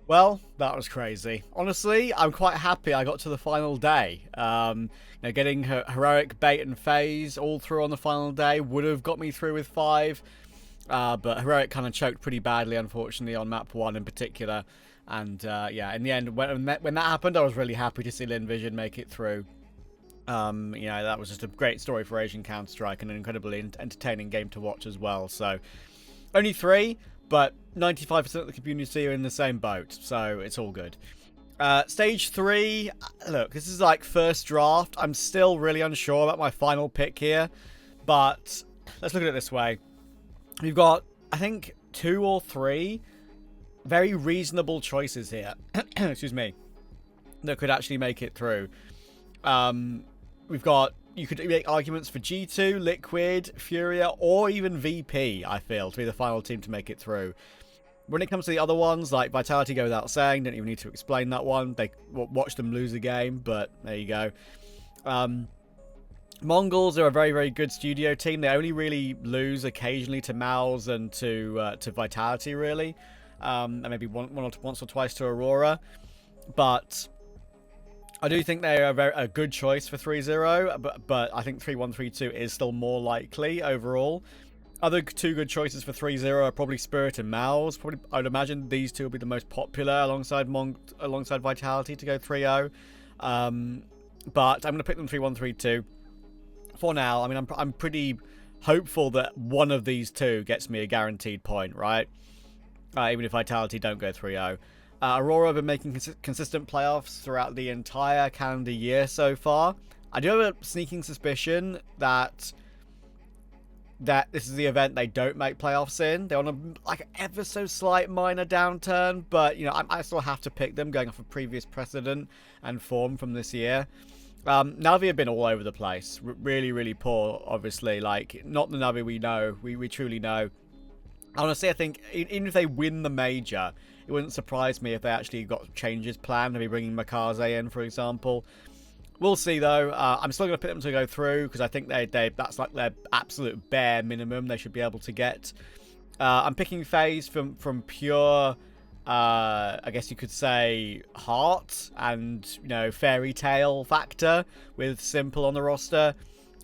Well, that was crazy. Honestly, I'm quite happy I got to the final day. Getting heroic bait and phase all through on the final day would have got me through with 5. But heroic kind of choked pretty badly, unfortunately, on map 1 in particular. And yeah, in the end, when that happened, I was really happy to see Lin Vision make it through. That was just a great story for Asian Counter-Strike and an incredibly entertaining game to watch as well. So, only 3, but 95% of the community are in the same boat, so it's all good. Stage 3, look, this is like first draft. I'm still really unsure about my final pick here, but let's look at it this way. We've got, I think, 2 or 3 very reasonable choices here. Excuse me. That could actually make it through. You could make arguments for G2, Liquid, Furia, or even VP, I feel, to be the final team to make it through. When it comes to the other ones, like Vitality go without saying, don't even need to explain that one. They watch them lose a game, but there you go. Mongols are a very, very good studio team. They only really lose occasionally to Mouse and to Vitality, really. And maybe once or twice to Aurora. But I do think they are a good choice for 3-0, but I think 3-1, 3-2 is still more likely overall. Other 2 good choices for 3-0 are probably Spirit and Mouse. Probably, I would imagine these 2 will be the most popular alongside Vitality to go 3-0. But I'm going to pick them 3-1, 3-2 for now. I mean, I'm pretty hopeful that one of these 2 gets me a guaranteed point, right? Even if Vitality don't go 3-0. Aurora have been making consistent playoffs throughout the entire calendar year so far. I do have a sneaking suspicion that this is the event they don't make playoffs in. They're on a ever so slight minor downturn, but I still have to pick them going off of previous precedent and form from this year. Navi have been all over the place. Really, really poor, obviously. Like, not the Navi we know. We truly know. Honestly, I think even if they win the major, it wouldn't surprise me if they actually got changes planned. Maybe bringing Makaze in, for example. We'll see, though. I'm still going to pick them to go through because I think that's like their absolute bare minimum they should be able to get. I'm picking FaZe from pure, I guess you could say, heart and fairy tale factor with Simple on the roster.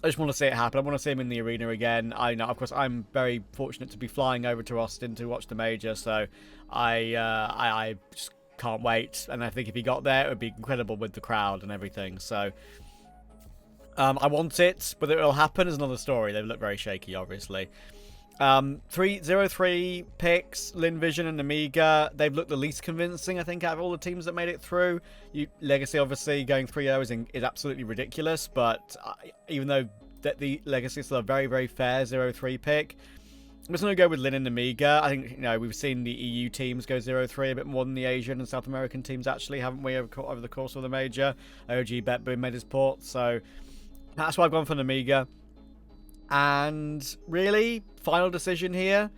I just want to see it happen. I want to see him in the arena again. I know, of course, I'm very fortunate to be flying over to Austin to watch the major, so I just can't wait. And I think if he got there, it would be incredible with the crowd and everything. So I want it, but it will happen is another story. They look very shaky, obviously. 3-0-3 picks, Lin Vision and Amiga. They've looked the least convincing, I think, out of all the teams that made it through. Legacy, obviously, going 3-0 is absolutely ridiculous, but even though the Legacy is still a very, very fair 0-3 pick, I'm just going to go with Lin and Amiga. I think, we've seen the EU teams go 0-3 a bit more than the Asian and South American teams, actually, haven't we, over the course of the major? OG Bet made his port, so that's why I've gone for an Amiga. And really, final decision here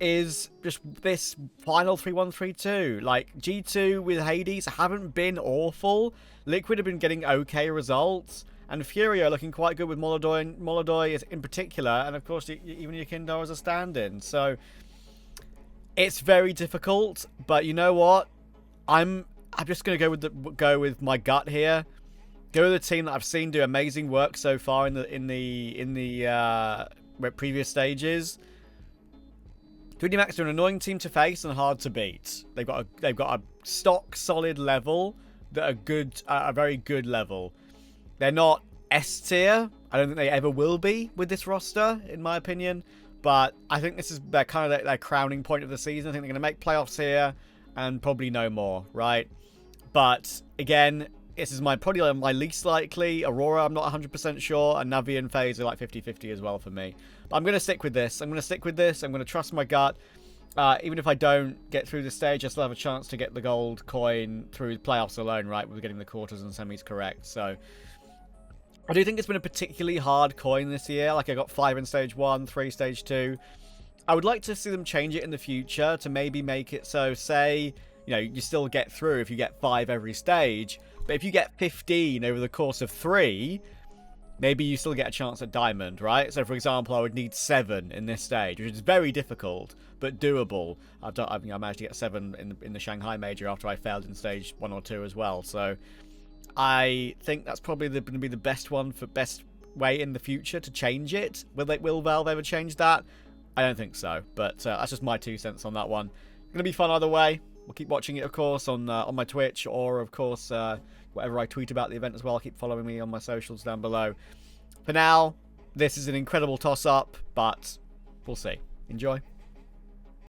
is just this final 3-1, 3-2. Like, G2 with Hades haven't been awful. Liquid have been getting okay results. And Fury are looking quite good with Molodoy in particular. And, of course, even Yukindar as a stand-in. So, it's very difficult. But you know what? I'm just going to go with my gut here. Go with a team that I've seen do amazing work so far in the previous stages. 3D Max are an annoying team to face and hard to beat. They've got a stock solid level that are good, a very good level. They're not S tier. I don't think they ever will be with this roster, in my opinion. But I think this is their crowning point of the season. I think they're going to make playoffs here and probably no more, right? But again, this is probably my least likely. Aurora, I'm not 100% sure. And Navi and FaZe are like 50-50 as well for me. But I'm going to stick with this. I'm going to trust my gut. Even if I don't get through the stage, I still have a chance to get the gold coin through playoffs alone, right? With getting the quarters and semis correct. So I do think it's been a particularly hard coin this year. Like, I got 5 in stage 1, 3 stage 2. I would like to see them change it in the future to maybe make it so, say, you still get through if you get 5 every stage. But if you get 15 over the course of 3, maybe you still get a chance at Diamond, right? So, for example, I would need 7 in this stage, which is very difficult, but doable. I managed to get 7 in the Shanghai Major after I failed in stage 1 or 2 as well. So, I think that's probably going to be the best one for best way in the future to change it. Will Valve ever change that? I don't think so, but that's just my 2 cents on that one. It's going to be fun either way. We'll keep watching it, of course, on my Twitch, or, of course, whatever I tweet about the event as well. Keep following me on my socials down below. For now, this is an incredible toss-up, but we'll see. Enjoy.